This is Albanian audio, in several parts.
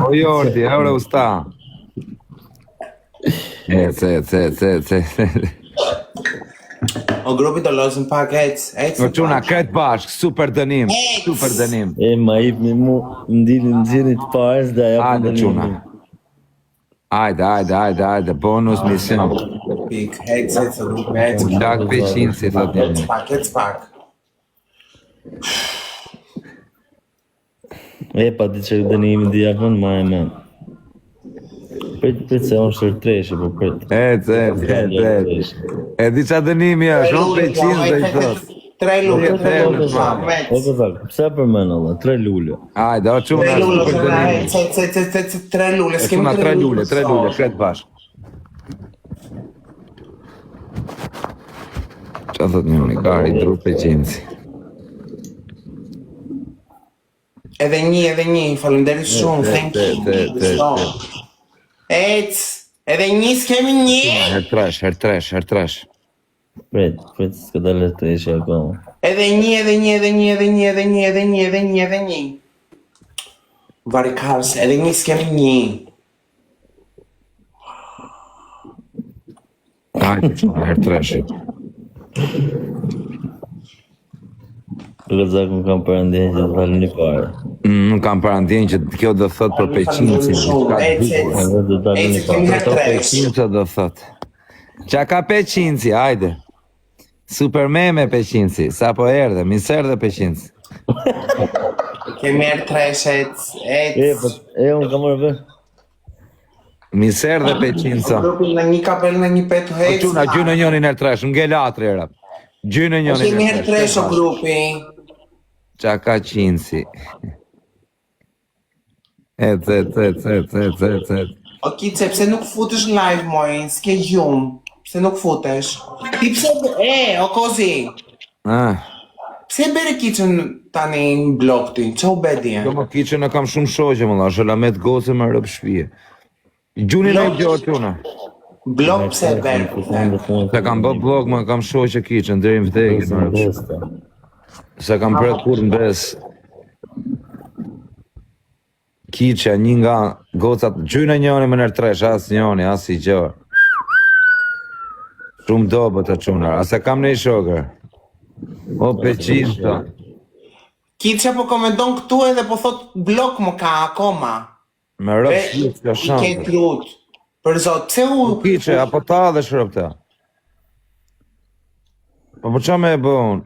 O Jordi, eure usta. Se. O grupi të lozën pak, ec. O quna, këtë bashk, super dënim. E ma ip me mu, ndilin nxirrit parës dhe ajo Ajde quna. Ajde, bonus mision. Pik, ec, grupi, ec. Lak 500 si thot një. Ec pak. E pa ti që dënimi dhe japën ma e men. Prit se on shërtreshi, po prit. Ec. E di qa dënimi është, on 500 dhe i thot. 3 lullë, O këzak, pse për men Allah, 3 lullë. Ajde, o quna, super dënimi. 3 lullë, E quna 3 lullë, këtë bashk. Qa thot një unikari, dru 500. Edhe një, falenderit shumë, thank you. Ec, edhe një, s'kemi një. Her tresh. Prit, s'ka dalë treshi akoma. Edhe një. Varikars, edhe një, s'kemi një. Ajde, her tresh. Këzak më kam përëndjen që të thalë një parë. Nuk kam përëndjen që kjo do thot për 500. Ec, kemi her tresh. 500 do thot. Qa ka 500, ajde. Super meme 500, sa po erdhe, miserdhe 500. Kemi her tresh, ec. Unë kam marrë vërë. Miserdhe 500. Grupi në një kapel, në një petu, Po quna, gjynë njënin her tresh, nge latri era. Gjynë njënin Kemi her tresh o grupi. Qa ka 100. Et. O Kice, pse nuk futesh në live moj, s'ke gjumë. Pse nuk futesh? Ti pse, o Kozi. Pse bere Kicën tani në blok ti, që u bedje? Do më Kicën e kam shumë shoqe më la, shëllamet gose më rëp shpije. Gjunin e gjohë tjuna. Blok pse bere? Se kam bë blok më kam shoqe Kicën, deri në vdekje më rëp shpije. Se kam bërë kur në bes. Kiqja, një nga gocat, gjynë njëni më nërë tresh, as njëni, as i gjërë. Shumë dobo të qunar, ase kam në i shokër. O, 500 ta. Kiqja po komendon këtu edhe po thot blok më ka akoma. Me rëpë shqip ka I ke shanë. trut. Për zot, pse u... Kiqja, apo ta dhe shrëp ta. Po qa me e bë unë?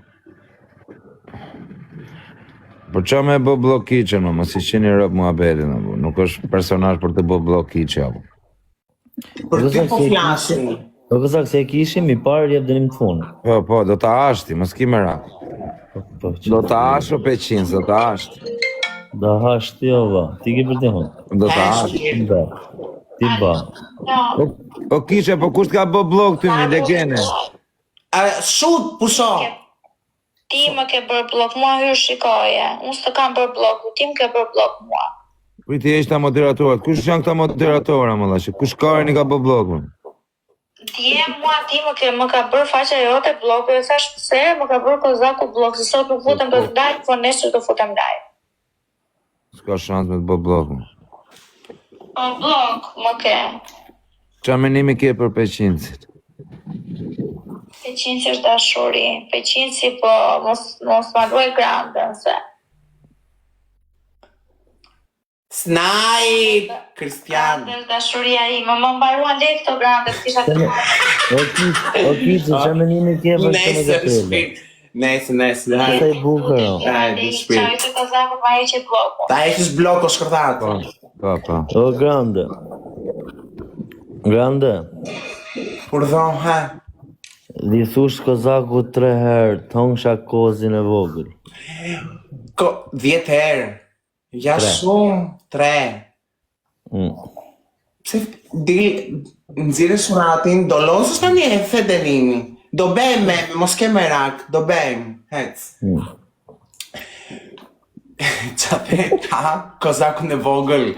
Po qa me e bë blok Kiqen, më si qeni rëpë mua betin, nuk është personazh për të bë blok Kiqja. Për ty po flasin. Po këzak se e kishim, i parë jep dënim të funë. Po, do ta ashti, mos ki me rak. Do ta ashtë o 500, do ta ashtë. Da hashti o va, ti ki për të hunë. Do ta ashtë. Ti ba. O Kiqe, po kusht ka bë blok ty një legene? Shut, pusho. Ti më ke bërë blok, mua hyrë shikoje. Unë s'të kam bërë blok, ti më ke bërë blok mua. Priti e ishta moderatorat, kush janë këta moderatora më lashe? Kush kare ka bë blok më? Dje mua ti më ka bërë faqja jote blok, dhe thash pse më ka bërë Kozaku blok, se sot nuk futem për ndaj, po nesër do futem ndaj. S'ka shans me të bë blok më. Po blok, më ke. Qa menimi ke për 500? 500 është dashuri, 500 po mos ma luaj grandën se. Snajp, Kristian. Grandë është dashuria ime, më mbaruan lek këto grandë, kisha të O Kiqë, që menimi ke për të me gëpele. Nesë. Sa i bukër, o. Hajde, shpirt. Qaj të Kozaku ma heqe bloku. Ta heqës blok o shkërtat. Po. O Grande. Grande. Kur dhon, ha? Li thush Kozaku 3 herë, thongsha kozin e vogël. 10 herë. Ja shumë, 3. Pse nxirë shuratin, do losës të një e the dënimi. Do bëjmë me, mos ke merak, do bëjmë, hec. Qape ka Kozaku në vogël.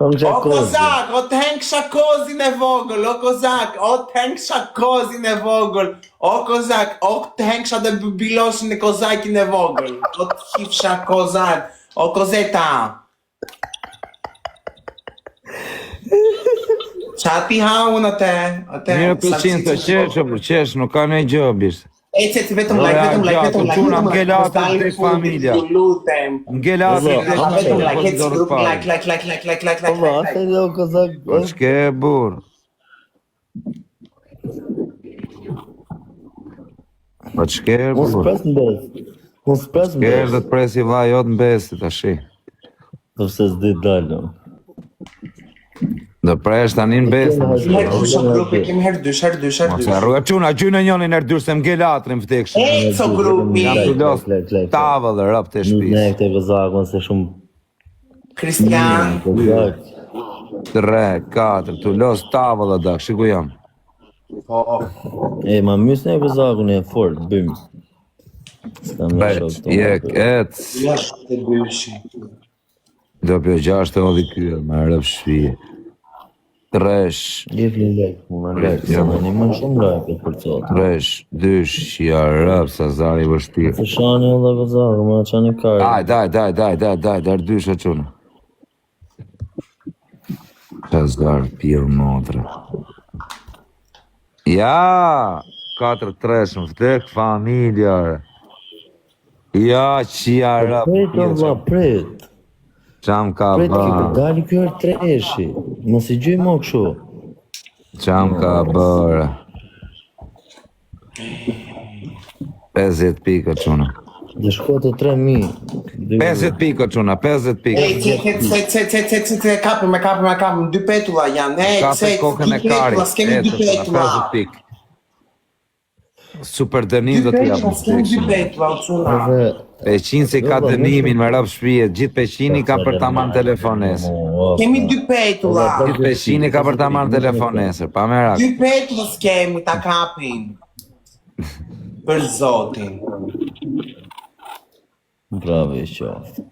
O Kozak, o të hengsha kozin e vogël, o Kozak, o të hengsha kozin e vogël, o Kozak, o të hengsha dhe biloshin e Kozakin e vogël, o të hifsha Kozak, o Kozeta. Qa ti haun atë? Mirë peqin të qesh, nuk ka nej gjë, bishtë. Ece, vetëm like. Quna, m'gelatë të familja. M'gelatë Po ç'ke burr? Po ç'ke Mos burr? pres në besë. Mos pres në Ke besë. dhe të presi vlla jot në besi tashi. Do pse s'di dalën. Do presh tani në besi. Kemi herë dysh. Mos e rruga çuna, gjynë njënin herë dysh se m'gelatrin vdekshëm. Eco grupi. Jam të los tavëll rrap të Ne shtëpisë. këtë gëzakon se shumë Kristian. gëzak. 3, 4, tu los tavëll dak, shiku jam. Po. E, ma mys ne gëzakon e fort, bim. S'ka më Veç, shok të jek, ec. Ja, të dyshi. Do pjo 6 odhi kyll, me rrëp shpije. 3, Jep një lek, më në lek, se më një më shumë lek e për cotë. 3, 2, ja rrëp sa zari vështirë. Se shani edhe gëzakon, ma qani karë. Daj, dardysha çuna. Zar pirë motra. Ja, 4-3 në vdek familja. Ja, qia rap. Prit, o vla, prit. Qam ka Prit, ki bërë, dali kjo er treshi. Mos i gjy mo këshu. qam ka bërë. 50 pika quna. Dhe shko të 3.000. 50 pika quna, 50 pika. Ece, kapëm, 2 petulla janë, Kape kokën e kari. s'kemi 2 petulla. 50 pik. Super dënim 2 do t'ja petulla, s'kemi 2 petulla, o cuna. Edhe... Peqin si ka dënimin me rap shpije, gjithë peqini ka për ta marrë telefon nesër. Kemi 2 petulla. Gjithë peqini ka për ta marrë telefon nesër, pa me rak. 2 petulla s'kemi, ta kapim. Për zotin. Bravo i qoftë.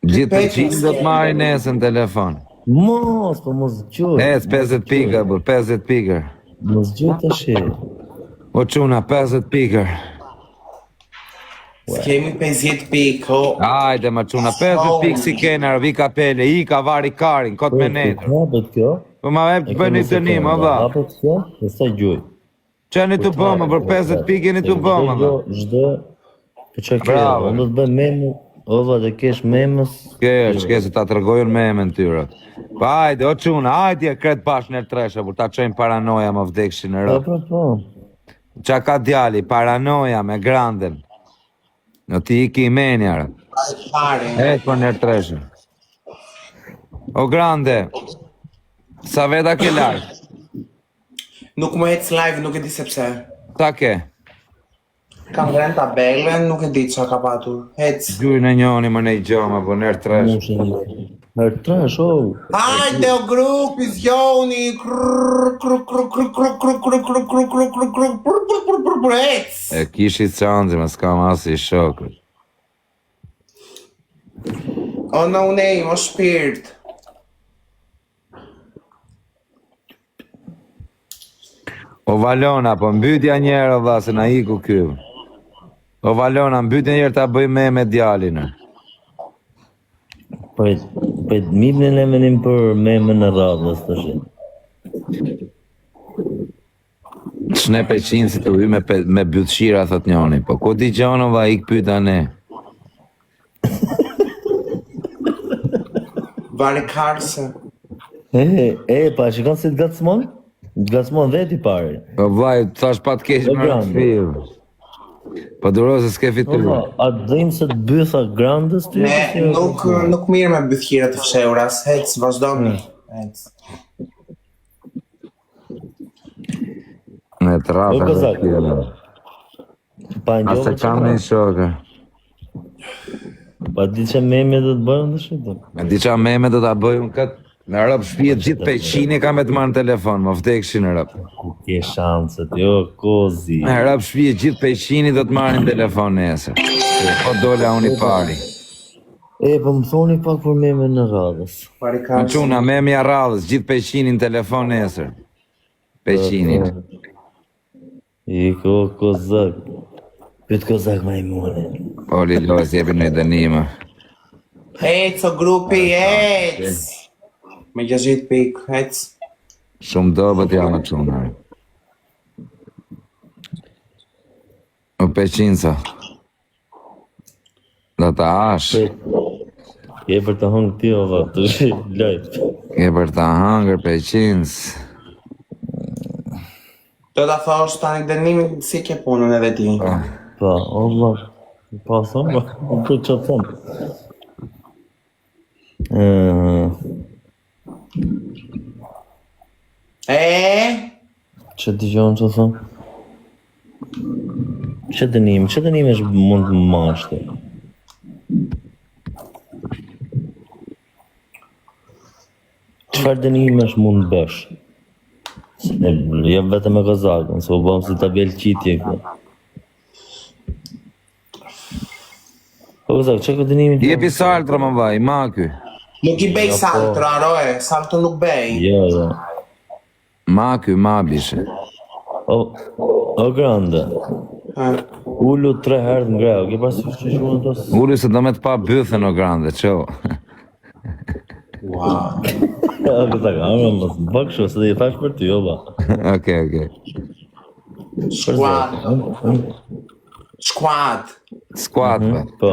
Gjithë peqini do të marrë nesër në telefon. Mos, po mos gjoj. Ec, 50 pika, bur, 50 pikër. Mos gjoj të shi. O quna, 50 pikër. S'kemi 50 pikë, o. Ajde, ma quna, 50 pikë si kena, vi kapele, i ka vari karin, kot me netër. Hapet kjo. Po ma e bëni të një, ma dha. Hapet kjo, dhe sa gjoj. Qeni të bëmë, për 50 pikë jeni të bëmë, dha. Zdo, po që kjo, Bravo. unë do të bëj memu, ova dhe kesh memës. Shke se ta të rgojën me emën tyre. Pa ajde, o quna, ajde e kret pash në treshe, për ta qojnë paranoja më vdekshin në rëp. Po. Qa ka djali, paranoja me granden. Në ti i ki menjarë. Pare. E për në treshe. O grande, sa veta ke live? Nuk më ec live, nuk e di sepse. Ta ke? Kam vren tabelen, nuk e di qa ka patur. Ec. Gjujë në njoni më ne i gjoma, për në treshe. Herë trash, o. Hajde o grupi, zjoni, ec. E kishi canzi, më s'kam asi i shokët. O no name, o shpirt. O Valona, po mbytja njerë o dha, se na iku kjo. O Valona, mbytja njerë ta bëj me djalinë. Po e mirë në menim për memën e radhës të shi. Shne peqinë si të uj me bytëshira, thot njoni, po ku di gjono va ik pyta ne. Vari karse. Pa shikon si të gacmon? Të gacmon dhe ti pare. Po vaj, thash pa të kesh O, më grande. rëfirë. Po duro se s'ke fitu. A të dhejmë se të bëtha grandës ty? Ne, nuk mirë me bëthira të fshehuras. Hec, vazhdoni. Hec. Me të O, rafë. Kozak. Pa në Ase gjohë qam në i shokë. Pa di që meme dhe të bëjmë dhe shqipë. Me di qa meme do t'a bëjmë këtë. Me rëpë shpijet gjithë peqini ka me të marrë në telefon, më vdekshin në rëpë. Ke shanset, jo, kozi. Me rëpë shpijet gjithë peqini do të marrë në telefon nesër. Po dole a unë i pari. Po më thoni pak për meme në radhës. Vari Në karse. quna, memja radhës, gjithë peqini në telefon nesër. Peqinin. I kozak. Pyt kozak ma i mune. Po Liloj, s'jepi në i dënima. Hec, o grupi, hec. Me 60 pikë, hec. Shumë dobët janë çuna. O peqinca. Do ta hash. Je për të hëngë ti, o vë, të loj. Je për ta hëngër peqinc. Do ta thosh tani dënimin si ke punën edhe ti. Pa, o vë, pa thonë, për që thonë. Që t'i gjonë që thonë? Që dënim është mund të mashtë? Qëfar dënim është mund të bësh? Jem vetëm e kazakën, se u bëm si ta bjell qitje këta. Po kazak, që këtë dënimin të? Jepi saltra më vaj, ma ky. Nuk i bej saltra, roe, saltra nuk bej. Jo. Ma ky, ma bishe. O grande, ullu 3 herë të ngreu, ke pasi që shumë të së... Uri se do me të pa bëthën o grande, qo. Wow. Ja, këta ka, më të bëk shumë, se dhe i thash për ty, o ba. Okej. Squad. Skuat, be. Po.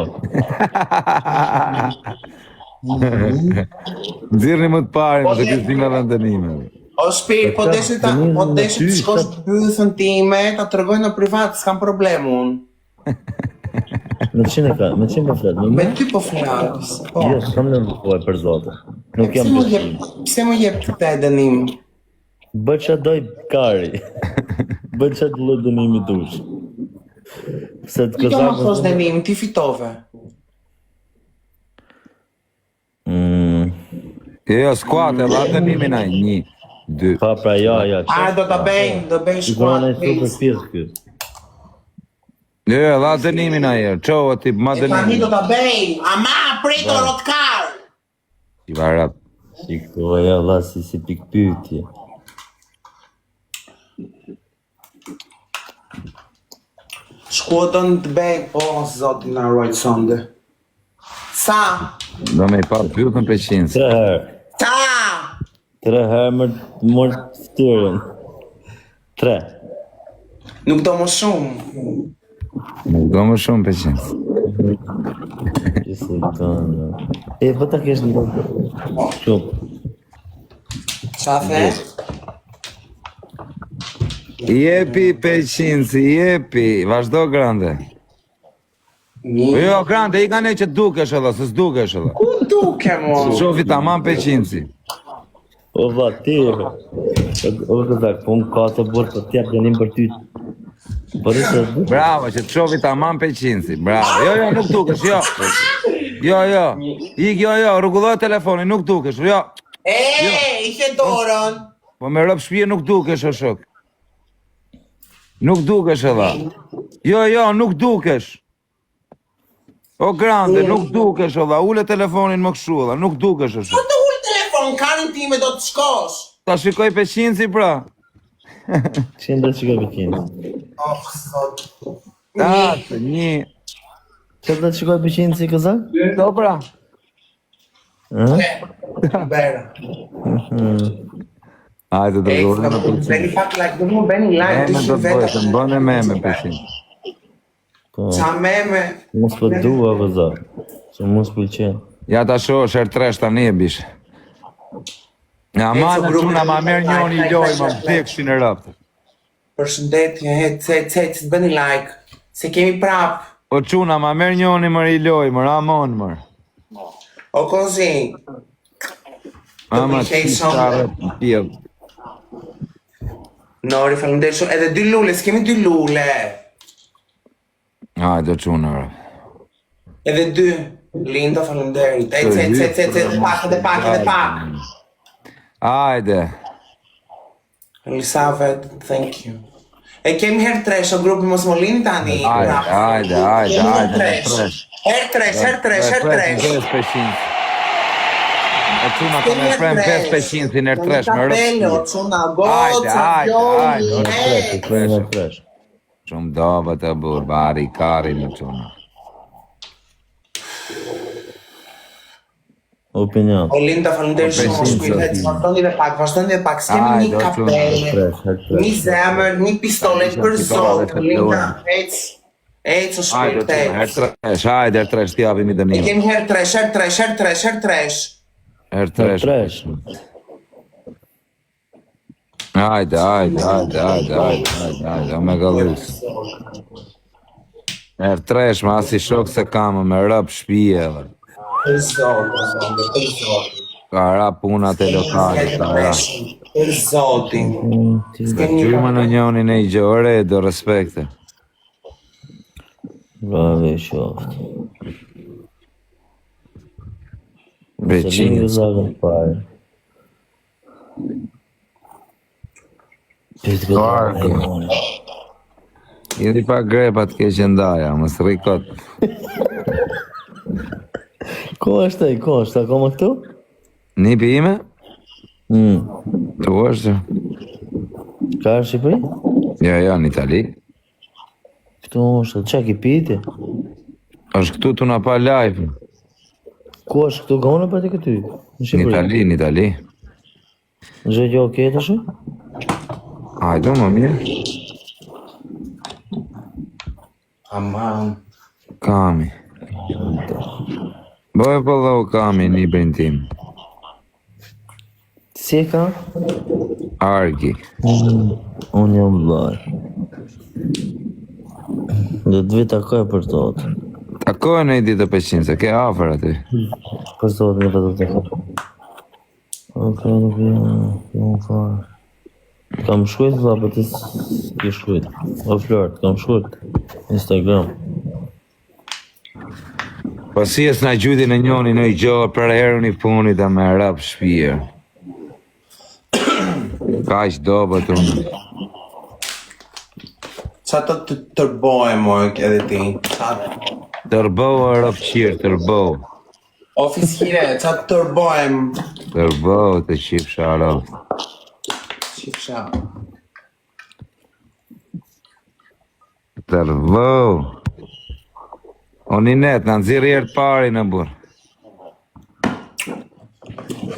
Nxirrni më të parin, se kështë nga dënime. O Shpir, po deshi të shkosh të bythën time, ta të rëgoj në privat, s'kam problemun. Me qenë e ka, me qenë po fletë, Me ty po flas. Jo, s'kam në nëvoj për zote. Nuk jam dëshim. Pse më jep të dënim? Bë që doj kari. Bë që të lë dënimi dush. Se të Ti do më këzak... thos dënim, ti fitove. Jo, skuat, e la dënimin aj, 1, 2. Pa pra, ja. Do të bëjnë Shkuat shkuat. e super pithë këtë. Jo, la dënimin aj, qo, tip, ma E tani dënimin. do të bëjnë, ama prito rotkar. I varat. Shiko, ja, la si pikpytje. Shkuatën të bëjnë, po, zotin në rojtë sonde. Sa? Do me i pa pythën peqinës. 3 herë. Sa? 3 herë mërë ftyrën. 3. Nuk do më shumë. Nuk do më shumë peqinës. Qësë të në... E, po ta kesh në... Shumë. Qa the? Jepi peqinës, jepi. Vazhdo, grande. Jo, grande, i ka ne që dukesh edhe, se s'dukesh edhe. Ku duke mo? Shofi tamam peqinësi. O, va, ti... O, këzak, po më ka të burë për tjerë dënim për ty. Por e se... Bravo, që të shofi tamam peqinësi. Bravo. Jo, nuk dukesh, jo. Jo. Ik, jo, rrugulloj telefonin, nuk dukesh, jo. Ishe dorën. Po me rëpë shpije nuk dukesh, o shok. Nuk dukesh edhe. Jo, nuk dukesh. O grande, nuk dukesh edhe. Ule telefonin më këshu edhe, nuk dukesh, o Po shok. të ullë telefon, karin time do të shkosh. Ta shikoj peqinësi, pra. Qenë dhe që ka pëqinë? Oh, sot. Ta, 1. Që dhe që ka pëqinë si këzak? Do, pra. Bera. Hajde, të rrugë në peqinësi. Beni pak like, do më beni like, Meme do të bëjtë, më bëne meme peqinësi. Qa meme. Mos për dua, këzak. Që mos pëlqenë. Ja ta shoh, shërë tresh tani e bish. Ja, ma në quna ma merë njoni i loj, ma më tekshin e rëptë. Përshëndetje, të bëni like, se kemi prap. O quna ma merë njoni mër i loj, mër amon mër. O kozi. Ama Të që pëlqej shumë. shtarë të pjevë. Nori, falimderit shumë, edhe 2 lule, s'kemi 2 lule. Hajde, quna, rë. Edhe 2. Linda, falimderit. Edhe pak. Hajde. Elisabeth, thank you. E kemi her 3, o grupi mos më lini tani. Hajde, tresh. Her 3. Ves peqinës. E quna ka me prem 5 peqinësin e tresh, me Kapelo, rëpë. quna, goca, Hajde, Qenë e fresh. Shumë dove të burë, bari, kari në quna. Opinion. O Linda, faleminderit shumë, shpirtet, vazhdoni dhe pak, s'kemi një kapele, një zemër, një pistolet për Zot, Linda, ec o shpirtet. Hajde, herë 3, t'ja vimi E dënim. kemi herë 3. Herë 3. Hajde, o me gallus. Herë 3, ma asi shok se kam, me rëp shpije, dhe. Për Zotin. Ka rap punat e lokalit, ka rap. Për Zotin. Gjyma në njonin e i gjore, do respekte. Bravo, qoftë. Beqinit. Zagën parë. Jedi pa grepat ke qëndaja, më së rikot. Ko është akoma këtu? Një pime? Tu është? Ka në Shqipëri? Jo, në Itali. Këtu është, që ki piti? është këtu të na pa live. Ku është këtu gona për të këty? Në Shqipëri? Në Itali. Në gjë jo okej të shumë? Hajdo, më mirë. Aman. Kami. Boj po dho kami një bëjnë tim. Si e ka? Argi. Unë jam vllaj. Dhe të vi takoj për tot. Takoj në i ditë peqin, se ke afer aty. Për tot në për të takoj. Ok, nuk jam farë. Kam shkujt vlla, për të s'ki shkujt. O flört, kam shkujt. Instagram. Po si e s'na gjyti në njoni në i gjohë për herën i punit a me rap shpije. Ka ish do për të unë. Qa të tërbojë, moj, edhe ti? Tërbo e rap qirë, tërbo. Ofis hire, qa të tërbojmë? Tërbo të qip sharaf. Qifsha. Tërbo. O një net, në nëzirë herë të pari në burë.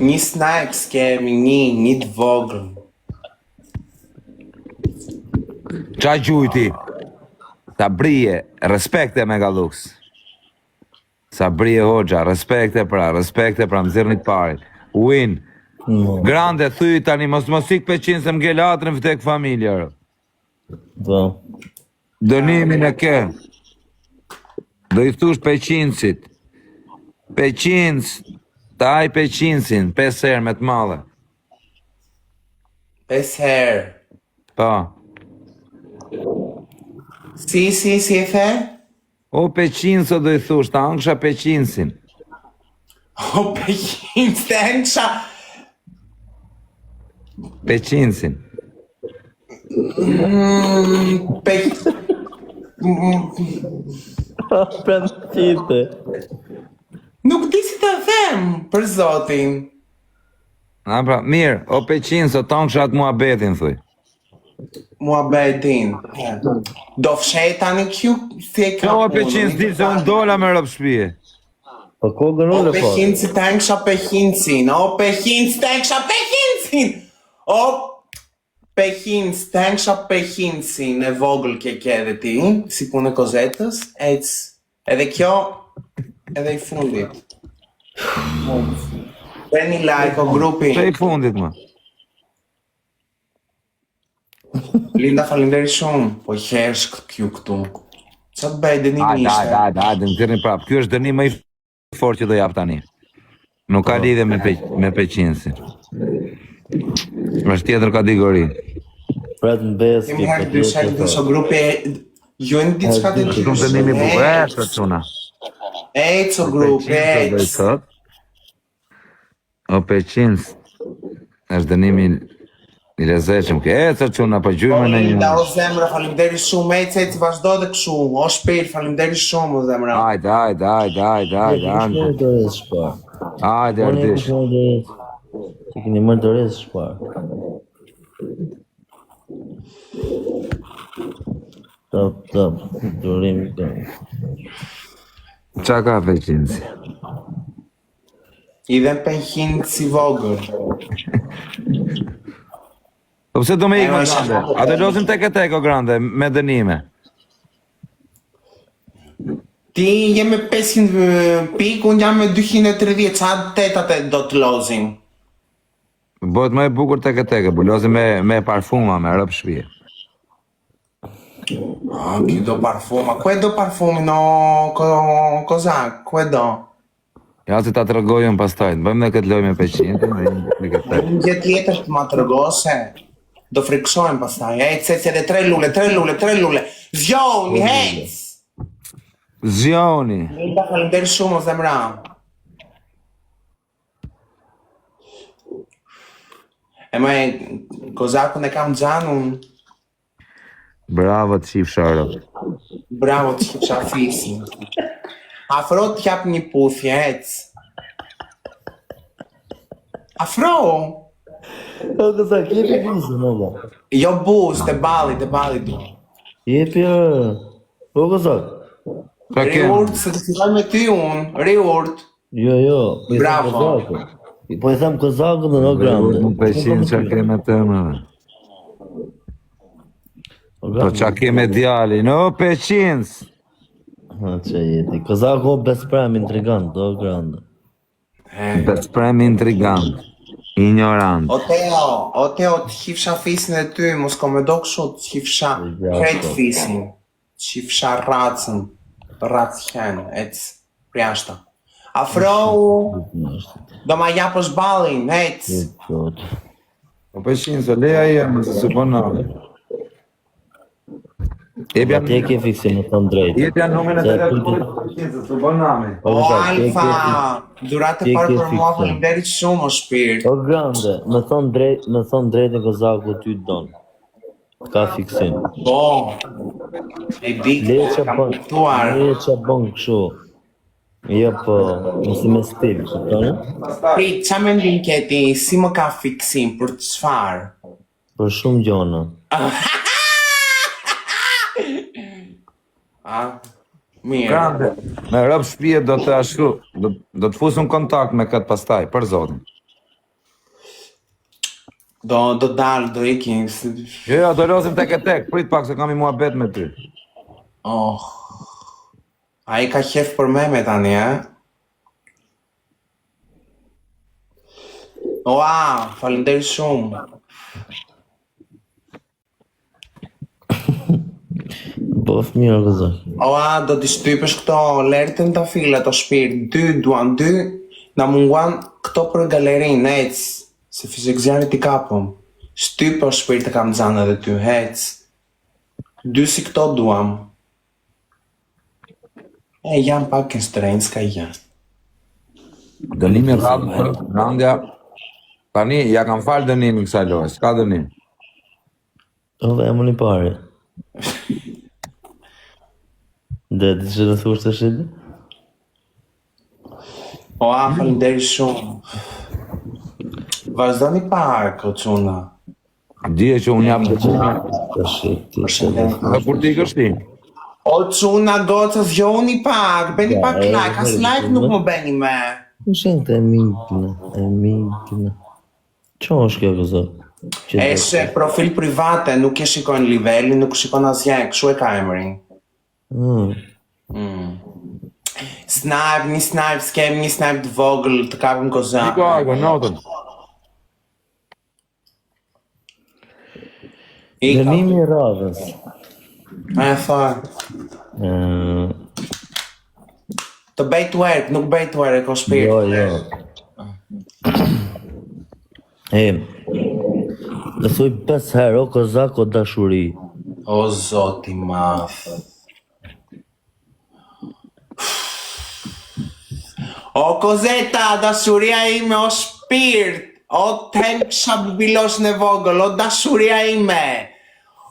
Një snacks kemi, një të vogël. Qa gjujti? Sa brije, respekte Megalux. Sa brije hoxha, respekte pra mëzirë një të pari. Win. Grande, thuj tani, mos ik peqin se m'ge latërën vëtek familja. Do. Dënimin e ke. Do i thush peqinësit. Peqinës, ta aj peqinësin, 5 herë me të madhe. 5 herë. Pa. Si e the? O peqinës o do i thush, ta angsha peqinësin. O peqinës të engsha. Peqinësin. Prem qite. Nuk di si të them, për Zotin. Na pra, mirë, o peqinës o ta angsha atë muabetin, thuj. Muabetin. Do fshet tani kju si e ka O peqinës di se unë dola me rëpë shpije. Po ko O gënulle po? peqinësi të engsha peqinësin. O peqinës të engsha peqinësin. O peqinës të engsha peqinësin. E vogël ke edhe ti, si punë e kozetës. Edhe kjo, edhe i fundit. Bëni like o grupi. Që i fundit, më? Linda, falinderi shumë. Po hersh kjo këtu. Qa të bëj dënimi ishte? Hajde, në tërni prapë. Kjo është dënim më i fort që do jap tani. Nuk ka lidhe me peqinësin. është tjetër kategori. Pret në besë, Kemi herë dyshek në shë grupi. Ju e në ditë qka të Shumë dënimi bukur, të quna. Ejtë o grupi, ejtë. O peqinës, është dënimi i lezeqëm. Ecë quna, po gjujme në një. Linda, o zemra, falimderi shumë, ejtë, vazhdo dhe këshu. O shpirë, falimderi shumë, o zemra. Hajde, Në dorez shpar. Hajde, erdish. Që keni mërë dorez shpar. Top, dorimi të. Qa ka peqinësi? Είδε πεχήν si vogël. Po pse do me ikë me Ema, grande? shako, A të losim tek o grande, me dënime. Ti je me 500 pikë, unë jam me 230, qa tetate do të lozim? Bëhet më e bukur tek, po losim me parfuma, me rëp shpije. Che do parfuma, do parfumi, no, cosa, do? Ja si ta të rëgojën pastaj, bëjmë dhe këtë loj me 500, me këtë. Një gjë tjetër të ma të rëgose, do friksojmë pastaj, ec edhe 3 lule, zjoni, hec! Zjoni. Linda, falender shumë, o zemra. E me, kozakun e kam gjanun. Bravo të qif sharë. Bravo të qifë shafisin. Afro të jap një puthje, ec. Afro! O kozak, jepi buzën, ola. Jo buz, të bali du. Jepi, o kozak. Ka Riurt, se të filloj me ty unë, riurt. Jo, po i them Bravo. kozakun. Po i them kozakun dhe no grande. Më 500 që ke me të më. Po që ke me djali, no 500. Ha, që jeti. Kozaku o besprem intrigant, do grande. Besprem intrigant. Ignorant. O Teo, të qifsha fisin e ty, mos ko me do kështu të qifsha krejt fisin. Të qifsha racën, hen, ec, pjashta. Afro, do ma japësh balin, ec. Po 500, so leja i e më se supona. Ti e ke fiksin, në thënë drejtë. Jep janë numin e telefonit, 500, se supona me. O Alfa, durate parë për mua faleminderit shumë, o shpirt. O grande, me thënë drejtë e kozaku ty donë. Ka fiksin. Po, e di, kam kuptuar. Leje që bën këshu. Jo, po, nësi me stil, kuptone? Prit, qa me ndim keti, si më ka fiksim, për të çfarë? Për shumë gjona. Mirë. Grande, me rëp shpije do të ashtu, do të fusën kontakt me këtë pastaj, për zotin. Do dalë, do ikin. Jo, do losim tek, prit pak se kam i muhabet me ty. Oh. A i ka qef për me tani, Oa, faleminderit shumë. Bof mirë, kozak. Oa, do t'i shtypësh këto lertën të filat, o shpirt, dy, na munguan këto për galerin, ec, se fizik zjarit i kapëm. Shtypë o shpirt e kam zanë edhe ty, hec. 2 si këto duam. E, jam pak e strejnë, s'ka janë. Dënimi rrabë, Randja, tani, ja kam falë dënimi kësa lojë, s'ka dënim. O dhe e më një pare. Dhe ti që në thush të shqilë? Oa, faleminderit shumë. Vazhdoni pak, o quna. Dije që unë jam të quna. Të shqilë. Dhe kur ti kështi? O quna, goca, zjoni pak, beni pak like, as like nuk më beni me. Në shenë të emignë. Qa është kjo këzë? Eshe profil private, nuk e shikojnë livelin, nuk shikojnë asjen, këshu e ka emrin. Snipe, një snipe, s'kem një snipe të vogël, të kapim koza. Niko Argo, notën. Dënimi radhës. E thoi. Të bëj të werk, nuk bëj të werk, o shpirt. Jo. Dhe thuj 5 herë, o kozak, o dashuri. O zoti math. O kozeta, dashuria ime, o shpirt. O tem kisha bilosh në vogël, o dashuria ime.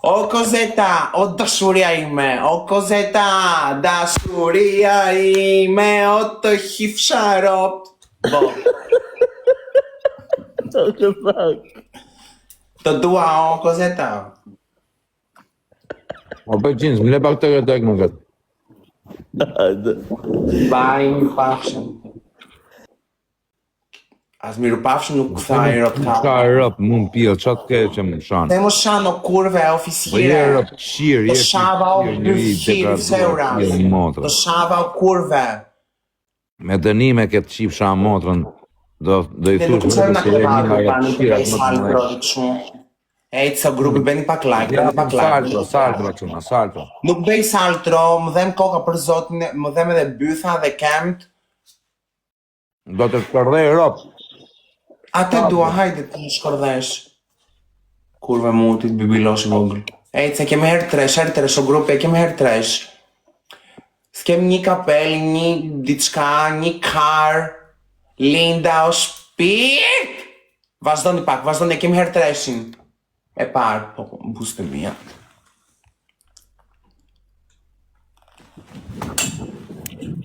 O kozeta, o dashuria ime, o kozeta, dashuria ime, o të hifsha ropt. Bo. O kozak. Të dua, o kozeta. O për qinës, më le pak të tek më këtë. Bye, passion. As mirupafshim nuk tha erot Ka ka. rëp, mund pjell, qa të ke që më shanë? Te mos shano kurve Po je oficire. rëp qirë, Do je shava o bëfqirë seura. pjell motrë. Do shava o kurve. Me dënime këtë qip shanë motrën, do i Ne nuk thush qërë në se e këvatë, një pa nga nuk qira e më të salë mëdhenj. prodhët shumë. Ejtë sa grupi, bëni pak like, Ja, bëni pak like. saltro, quna, saltro. Nuk bëj saltro, më dhem koka për zotin, më dhem edhe bytha dhe kemt. Do të shkërdhej rëp. Ate dua, hajde të më shkordhesh. Kurve mutit, bibilosh vogël. Ejtë se kemi herë tresh o grupi, kemi herë tresh. S'kem një kapel, një diçka, një kar, Linda o shpirt. Vazhdoni pak, vazhdoni, kemi herë treshin. E parë, po, buste mija.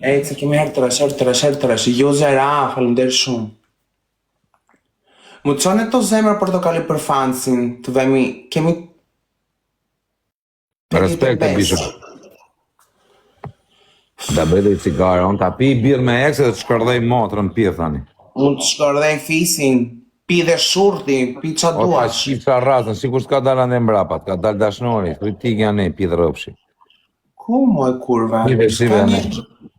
Ejtë se kemi herë tresh, jo zera, falemder shumë. Mu të qonë e to zemër portokalli për fansin, të vemi, kemi... Respekt të bishëm. Da bëjde i cigare, on ta pi birë me ekse dhe të shkërdhej motrën pje, thani. Unë të shkërdhej fisin, pi dhe shurti, pi qa O ta duash. shqip qa rasën, si kur s'ka dalë ande mbrapat, ka dalë dashnori, thuj ti kja ne, pi dhe rëpshi. Ku moj kurve? Shive, shive, ne.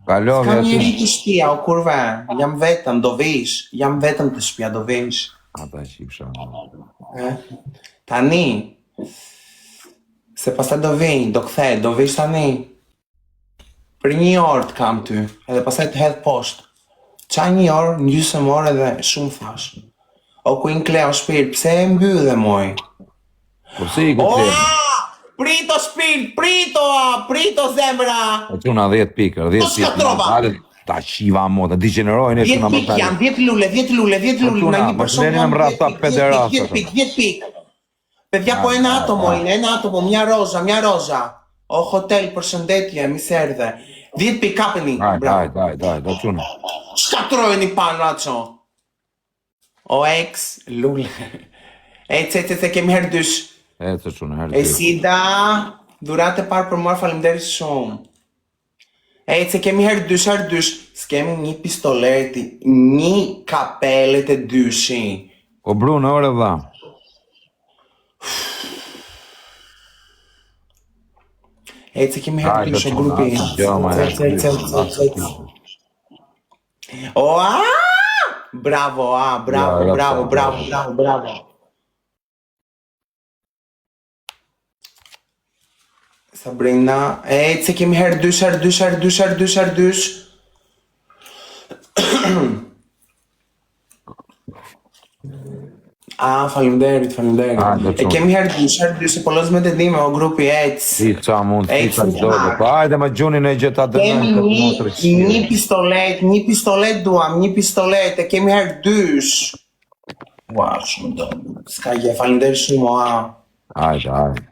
Kalon, Ka ja njeri që... të shtëpia, o kurve, jam vetëm, do vish, jam vetëm të shtëpia, do vish. Ata shqip shanë. Tani, se pastaj do vinj, do kthe, do vish tani. Për 1 orë të kam ty, edhe pastaj të hedh poshtë. Qa 1 orë, gjysmë orë edhe shumë thash. O Queen Cleo shpirt, pse e mbydhe moj? Po si i këtë Prito shpirt, prito zemra! e quna 10 pikër, 10 Po s'ka trova. pikër. Ta shiva motë, digenerojnë e 10 quna më pik janë, 10 lule, 10 lule, 10 lule, Fortuna, në një mos person leni me janë mrapa 10 pederasta, 10 pik, 10 pik. Pedja po e nato mojnë, e nato po, mja roza. O hotel, përshëndetje, mi se erdhe. 10 pik kapeni, bravo. Daj, do quna. Shkatrojeni pa në ato. O ex, lule. Se kemi herë dysh. E të quna, herë E të Sida, durate parë për mua, faleminderit shumë. Se kemi herë dysh, s'kemi një pistoleti, një kapelet e dyshi. O Bruno, ore dha. Se kemi herë dysh o grupi. O, bravo, bravo. Sabrina, se kemi herë dysh. Faleminderit. E kemi herë dysh, po lëzme të dime, o grupi, Si qa mund, si qa gjodë. Pa hajde me gjunin e gjeta dërnën këtë motrë Kemi një pistolet duam, e kemi herë dysh. Ua, shumë do, s'ka gje, faleminderit shumë, Hajde.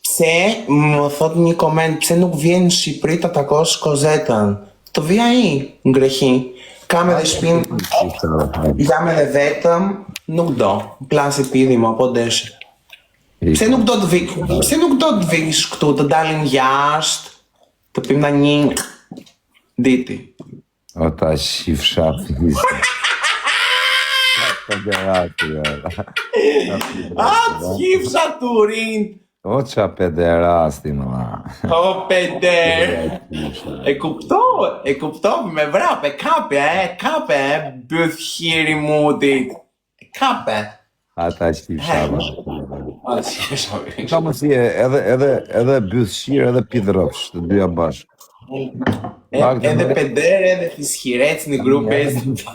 Pse, më thot një koment, pse nuk vjen në Shqipëri të takosh Kozetën? Të vija i, në Greqi. Kam edhe shpin, jam edhe vetëm, nuk do. Plasi pidi ma, po deshe. Pse nuk do të vish këtu, të dalim jashtë, të pim në një diti. O ta shif shafi hisë. Pederati, Të qifsha turin! O qa pederasti, ma. O peder! E kuptov me vrap, e kape, bëthjeri mutit. E kape. Ata shif shafi. Shqipë. Qa më si edhe bëthshirë edhe pidrëpsh, të dyja bashkë. Edhe peder, edhe fiskirec në grupe.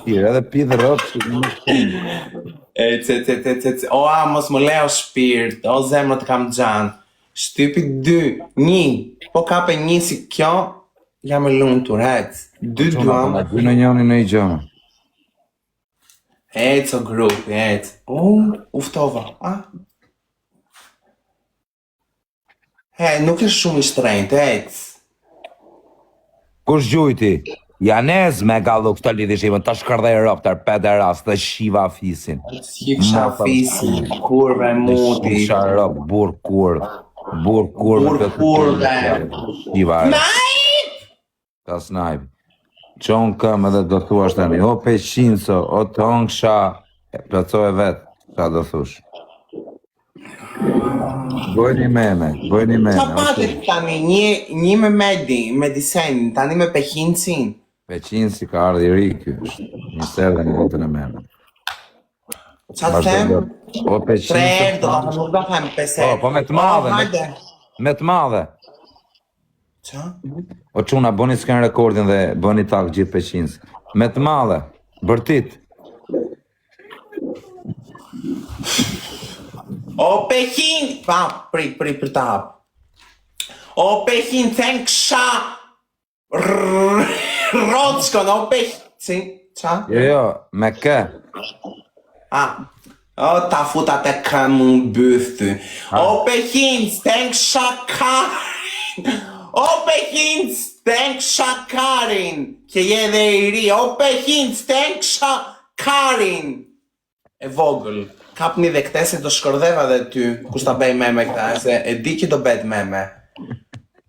Edhe pidrëpsh, O, mos më leo shpirt, o zemrë të kam gjanë. Shtypi 2, 1, po kape 1 si kjo, jam e lumtur, 2 duam. në njëni në i gjëmë. O grupi, uftova, nuk është shumë i shtrenjtë, Kush gjujti? Janez me galluk të lidhishimën, të shkërdhe rop, të pederas, të shiva fisin. Qifsha fisin, kurve muti. Shifsha rop, bur kurv. Bur kurve. Shiva rop. Najt! Ka snajp. Qonë këm edhe do thua shtemi, o peqinso, o tongsha, plëco e vetë, qa do thush. Bojni meme. Qa patit tani, një me medisen, tani me peqinsin. Peqinsi ka ardhi ri kjo është, një serë në botën e meme. Qa të them? O peqinso. 3 herë do, nuk do them 5 herë. Po me të madhe, Hajde. me të madhe. Qa? O quna, bëni s'ken rekordin dhe bëni tak gjithë peqinës. Me të madhe, bërtit. O peqin! Pa, për të hap. O peqin, ten kësha Rotskon, o peqin. Qa? Jo, me ke. O ta futa te kë më bëthë. O peqin, ten kësha Karin. O peqin, ten kësha Karin. Që je dhe i ri. O peqin, ten kësha Karin. E vogël. Kapni dhe këte se do shkordheva dhe ty, kus ta bej me këta, se e di që do bet me.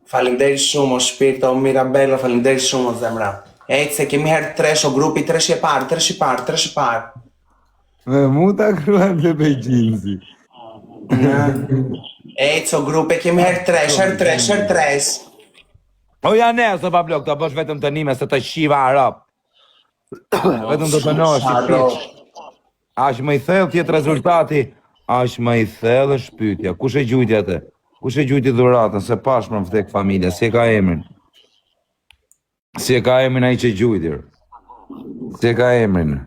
Falimderi shumë, o shpirto, o Mirabella, falimderi shumë, o zemra. Ejtë se kemi herë tresh, o grupi tresh i parë. Me mu ta kruan të peqinësi. Ejtë o grupi kemi herë tresh. O Janez, o Pablo, këto bësh vetëm të nime se të shiva arab. Vetëm të të nosh, Ash më i thellë tjetë rezultati, ash më i thellë shpytja. Kush e gjujtja te? Kush e gjujti dhuratën, se pash më vdek familja, si e ka emrin? Si e ka emrin a i që gjujtir? Si e ka emrin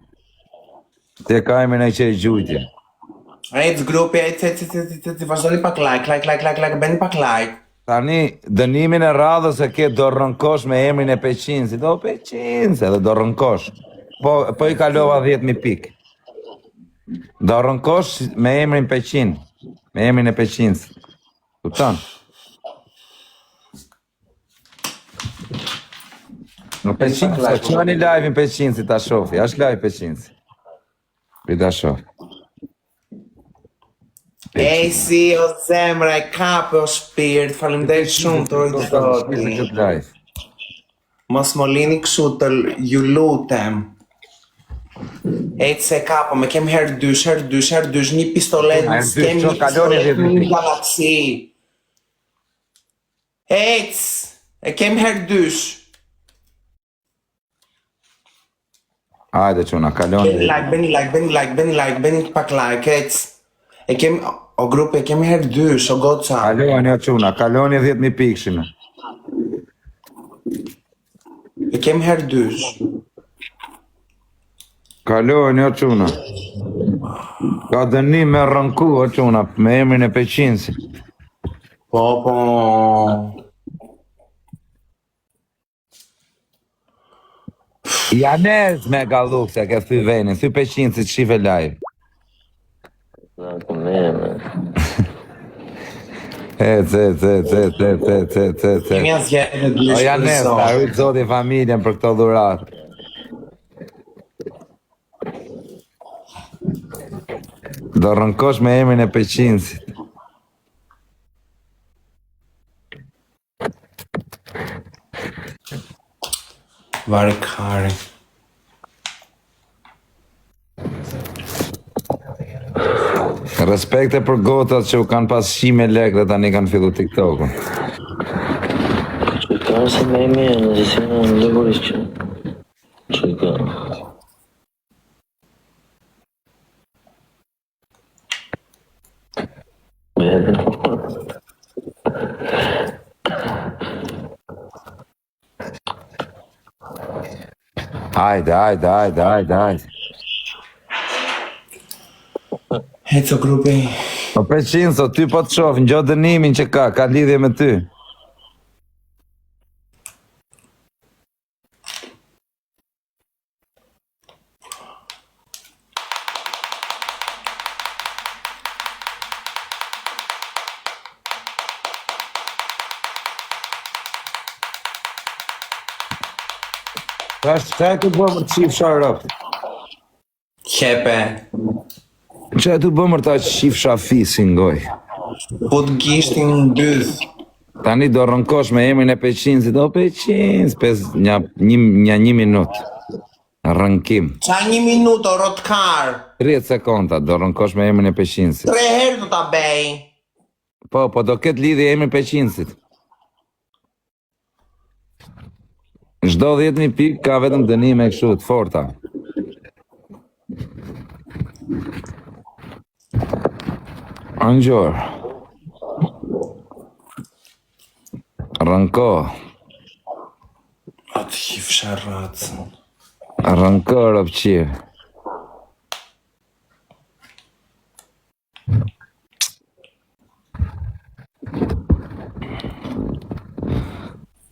a i që e gjujtja? Ejtë grupi, ejtë, vazhdoni pak like, beni pak like. Tani, dënimin e radhës e ke do rënkosh me emrin e peqinësi. Do peqinësi edhe do rënkosh. Po i kalova 10.000 pikë. Do rënkosh me emrin peqin. Me emrin e peqinës. Kupton? Në peqinësi, që një live-in peqinësi ta shofi. Ashtë live peqinësi. Pita shofi. Ej si o zemra, e kape o shpirt, falimderit shumë të rëndëroti. Mos më lini kështu të ju lutem. Ejtë se kapo, me kem herë dysh, një pistolet, s'kem një pistolet një galaksi. Ejtë, e kem herë dysh. Hajde quna, kaloni. Beni pak like, ejtë. E kem, o grupe, e kem herë dysh, o goca. Kaloni o quna, kaloni 10.000 pikshime. E kem herë dysh. Kaloni o quna. Ka dënim me rënku o quna, me emrin e peqinësi. Po. Janez me galluk se ke thy venin, thy peqinësi të shive live. Kemi asjetë në dysh. O Janez, ta rujtë zoti familjen për këto dhuratë. Do rënkosh me emrin e peqinësit. Varkari. Respekte për gotat që u kanë pas shime lek dhe tani kanë fillu TikTok-un. Qëjka se me e mirë, në si në lëgurisht që. Qëjka. Hajde. Heco grupi. O peqinëso, ty po të shofë, në gjotë dënimin që ka lidhje me ty. Qa e të bëmër të shifsha rëp? Hepe. Qa e të bëmër të shifsha fisin goj? Po të gishtin në dyth. Tani do rënkosh me emrin e Peqinësit, o Peqinës, një minut. Rënkim. Qa 1 minutë, o rotkar? 30 sekonda, do rënkosh me emrin e Peqinësit. 3 herë do ta bej. Po do ketë lidhje emrin Peqinësit. Çdo 10.000 pikë ka vetëm dënime kështu të forta. Angjor. Rënko. Atë hifsha racën. Rënko rëpqirë.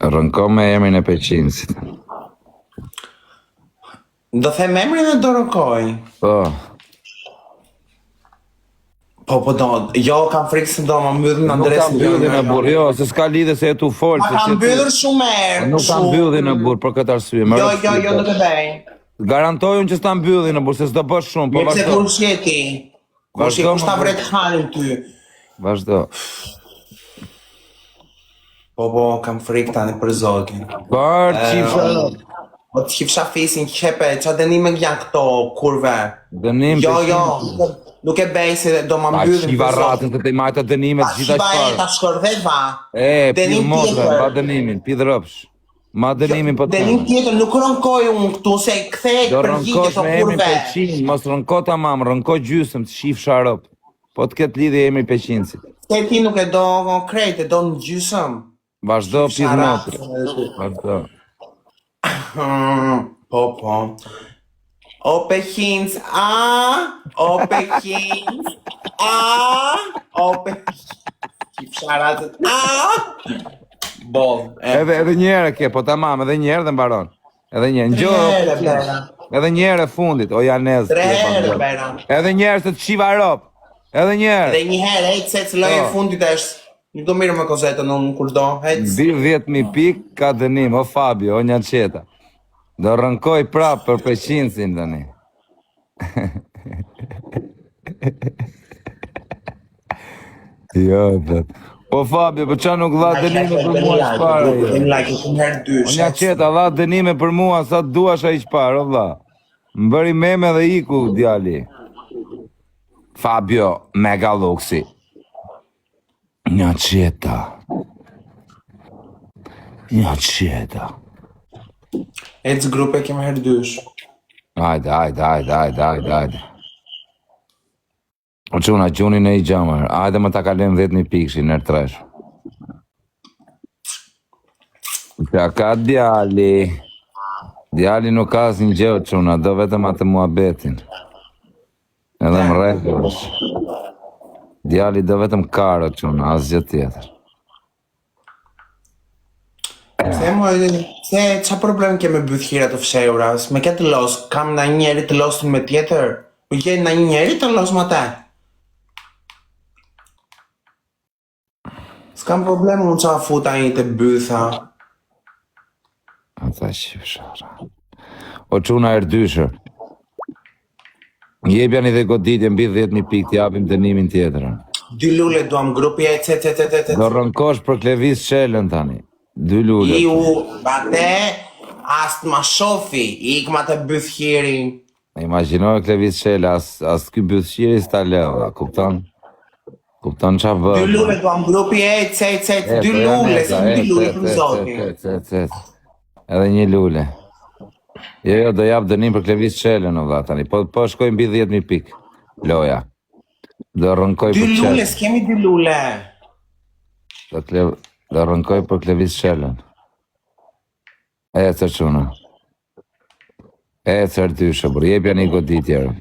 Rënko me emrin e Peqinësit. Do them emrin dhe do rënkoj. Po do, jo kam frikë se do më mbydhë në Nuk ndres kam mbydhë në burë, jo, se s'ka lidhe se e tu folë. Ma kam mbydhër shumë herë. Nuk kam mbydhë në burë për këtë arsye. Jo, nuk e bej. Garantojun që s'ta mbydhë në burë, se s'do bësh shumë, po Mirë se vazhdo. kur shjeti. Kush ta vret hanin ty. Vazhdo. Po, kam frikë tani për zotin. Për qifsha. Po të hifsha fisin, qepe, qa dënime janë këto, kurve? Dënim Jo, nuk e bej se do më Ta mbydhën qiva ratën të të majta dënimet gjitha Shiva e qfarë. ta shkordhet, va. Pi modre, ba dënimin, pi drëpsh. Ma dënimin po të Dënim tjetër, nuk rënkoj unë këtu, se kthej do përgjigje rënkosh të me emrin kurve. Peqin, mos rënko ta mamë, rënko gjysëm të shifsha rëp. Po të ketë lidhje emri Peqinësit. Se ti nuk e do krejt, e do në gjysëm. Vazhdo pi modre. Vazhdo. Po. O Peqinës, o Peqinës, o Peqinës. Qifsharatët, Bo. Edhe njëre ke, po tamam, edhe njëre dhe mbaron. Edhe njëre, njëre. Edhe njëre fundit, o janez. 3 herë, bera. Edhe njëre se të shiva rop. Edhe njëre. Dhe një herë, se loje fundit është. Nuk do mirë me kozetën unë kur do, hec. 10.000 pikë ka dënim, o Fabio, o një qeta. Do rënkoj prapë për Peqinësin tani. Jo, bet. Po Fabio, për qa nuk dha dënime për mua shpare? O Një qeta, dha dënime për mua sa të duash a i shpare, o dha. Më bëri meme dhe iku, djali. Fabio, mega luksi. Një qeta. Një qeta. Ecë grupe kemë herë dysh. Ajde. O quna, quni në i gjamër. Ajde më ta kalim 10.000 pikëshi nërë tresh. Qa ka djali. Djali nuk ka asë një gjë, quna, do vetëm atë muabetin. Edhe më rejtësh. Djali do vetëm karo, quna, asë gjë tjetër. Se qa problem ke me bëthira të fshehura? Me ke të los, kam në njeri të losën me tjetër? U je në njeri të los më te? S'kam problem unë qa futa një të bëtha. Ata shifshara. O quna erdyshër. Jebja një dhe goditje mbi 10.000 pikë t'japim dënimin tjetër. 2 lule duam grupi e Do rënkosh për Klevis Qelën tani. 2 lule. Bate, as të ma shofi, ik ma të bëthiri. Imaginoj Klevis Qelë, as t'ky bëthiri s'ta leo, kupton? Kupton qa vërë. 2 lule duam grupi e 2 lule, se 2 lule për zotin. Edhe 1 lule. Jo, do jap dënim për Klevis Qelën, o dha tani, po shkoj mbi 10.000 pikë. Loja. Do rënkoj 2 për Qelën. lule, s'kemi 2 lule. Do rënkoj për Klevis Qelën. E cër quna. E cër dyshe, bërë, jepja një goditjerë.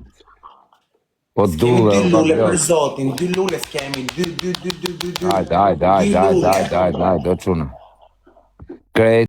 Po duhe, S'kemi 2 lule për zotin, 2 lule s'kemi, 2. Ajde, o quna. Krejt.